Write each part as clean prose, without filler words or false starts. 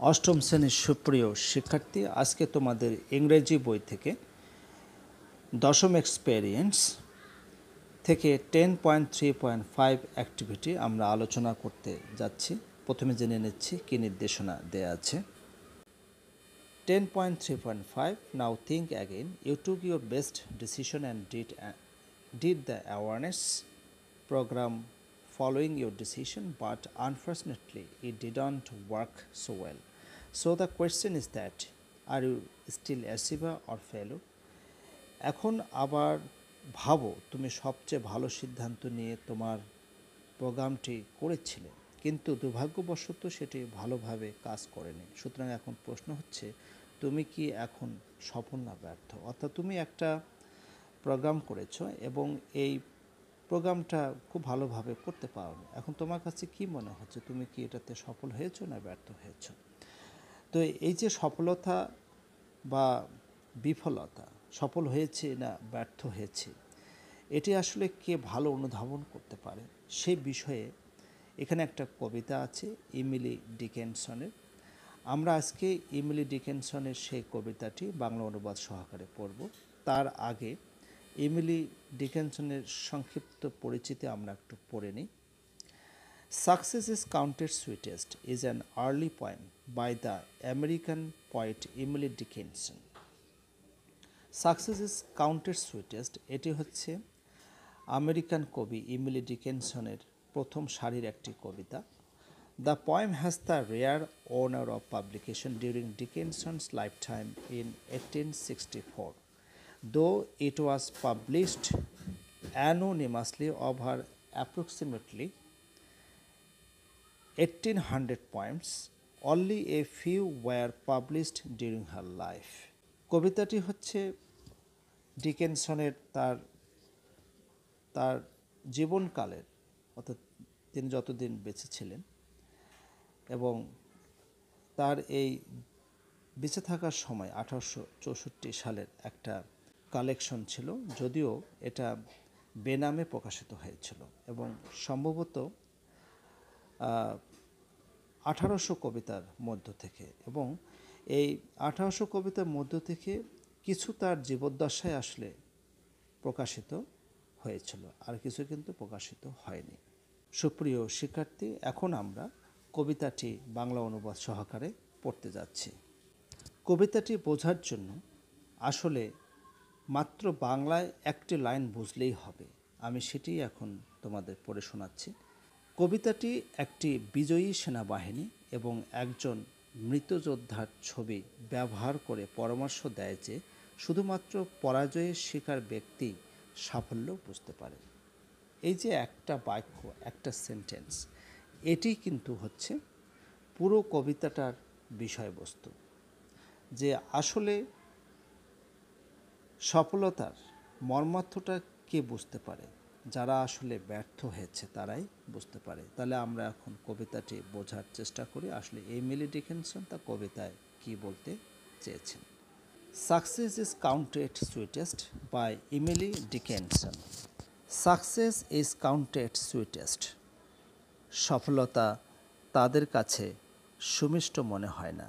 অষ্টম শ্রেণীর সুপ্রিয় শিক্ষার্থী, আজকে তোমাদের ইংরেজি বই থেকে দশম এক্সপেরিয়েন্স থেকে 10.3.5 অ্যাক্টিভিটি আমরা আলোচনা করতে যাচ্ছি। প্রথমে জেনে নিচ্ছি কী নির্দেশনা দেয়া আছে। 10.3.5 Now think again. You took your best decision and did the awareness program following your decision, but unfortunately it didn't work so well. So the question is that, are you still achiever or failure? এখন আবার ভাবো, তুমি সবচেয়ে ভালো সিদ্ধান্ত নিয়ে তোমার প্রোগ্রামটি করেছিলে, কিন্তু দুর্ভাগ্যবশত সেটি ভালোভাবে কাজ করেনি। সুতরাং এখন প্রশ্ন হচ্ছে, তুমি কি এখন সফল না ব্যর্থ? অর্থাৎ তুমি একটা প্রোগ্রাম করেছো এবং এই প্রোগ্রামটা খুব ভালোভাবে করতে পারোনি। এখন তোমার কাছে কি মনে হচ্ছে, তুমি কি এটাতে সফল হয়েছো না ব্যর্থ হয়েছো? তো এই যে সফলতা বা বিফলতা, সফল হয়েছে না ব্যর্থ হয়েছে, এটি আসলে কে ভালো অনুধাবন করতে পারে সেই বিষয়ে এখানে একটা কবিতা আছে ইমিলি ডিকেনসনের। আমরা আজকে ইমিলি ডিকেনসনের সেই কবিতাটি বাংলা অনুবাদ সহকারে পড়ব। তার আগে ইমিলি ডিকেনসনের সংক্ষিপ্ত পরিচিতি আমরা একটু পড়ে নিই। Success is counted sweetest is an early poem by the American poet Emily Dickinson. Success is counted sweetest এটি হচ্ছে আমেরিকান কবি ইমিলি ডিকেনসনের প্রথম সারির একটি কবিতা। The poem has the rare honor of publication during Dickinson's lifetime in 1864, though it was published anonymously over approximately 1800 poems. Only a few were published during her life. কবিতাটি হচ্ছে ডিকেনসনের তার জীবনকালের, অর্থাৎ তিনি যতদিন বেঁচে ছিলেন এবং তার এই বেঁচে থাকার সময় 1864 সালের একটা কালেকশন ছিল, যদিও এটা বেনামে প্রকাশিত হয়েছিল এবং সম্ভবত 1800 কবিতার মধ্য থেকে, এবং এই 1800 কবিতার মধ্য থেকে কিছু তার জীবদ্দশায় আসলে প্রকাশিত হয়েছিল, আর কিছু কিন্তু প্রকাশিত হয়নি। সুপ্রিয় শিক্ষার্থী, এখন আমরা কবিতাটি বাংলা অনুবাদ সহকারে পড়তে যাচ্ছি। কবিতাটি বোঝার জন্য আসলে মাত্র বাংলায় একটি লাইন বুঝলেই হবে, আমি সেটি এখন তোমাদের পড়ে শোনাচ্ছি। কবিতাটি একটি বিজয়ী সেনাবাহিনী এবং একজন মৃত যোদ্ধার ছবি ব্যবহার করে পরামর্শ দেয় যে শুধুমাত্র পরাজয়ের শিকার ব্যক্তি সাফল্য বুঝতে পারে। এই যে একটা বাক্য, একটা সেন্টেন্স, এটি কিন্তু হচ্ছে পুরো কবিতাটার বিষয়বস্তু, যে আসলে সফলতার মর্মার্থটা কে বুঝতে পারে, যারা আসলে ব্যর্থ হয়েছে তারাই বুঝতে পারে। তাহলে আমরা এখন কবিতাটি বোঝার চেষ্টা করি আসলে এমিলি ডিকেনসন তার কবিতায় কি বলতে চেয়েছেন। Success is counted sweetest by Emily Dickinson. Success is counted sweetest, সফলতা তাদের কাছে সুমিষ্ট মনে হয় না।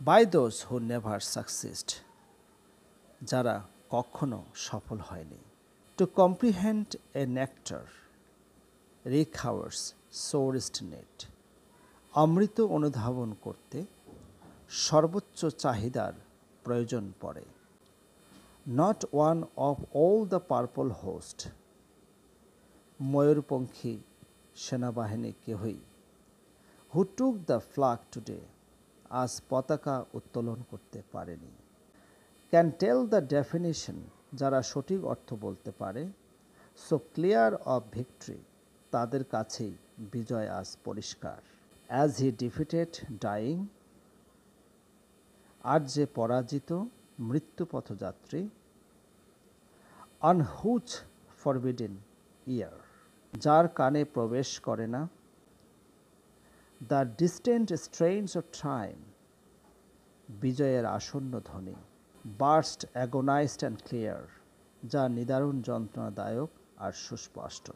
By those who never succeeded, যারা কখনো সফল হয়নি। To comprehend a nectar requires sorest need, অমৃত অনুধাবন করতে সর্বোচ্চ চাহিদার প্রয়োজন পড়ে। Not one of all the purple host, ময়ূরপঙ্খী সেনাবাহিনী কেহই, who took the flag today, আজ পতাকা উত্তোলন করতে পারেনি। ক্যান টেল দ্য ডেফিনিশন, যারা সঠিক অর্থ বলতে পারে। সো ক্লিয়ার অফ ভিক্টরি, তাদের কাছেই বিজয় আজ পরিষ্কার। অ্যাজ হি ডিফিটেড ডাইং, আর যে পরাজিত মৃত্যুপথযাত্রী। অন হুচ ফরবিডেন ইয়ার, যার কানে প্রবেশ করে না। দ্য ডিস্টেন্ট স্ট্রেইনস অফ টাইম, বিজয়ের আসন্ন ধ্বনি। বার্স্ট অ্যাগোনাইজড অ্যান্ড ক্লিয়ার, যা নিদারুণ যন্ত্রণাদায়ক আর সুস্পষ্ট।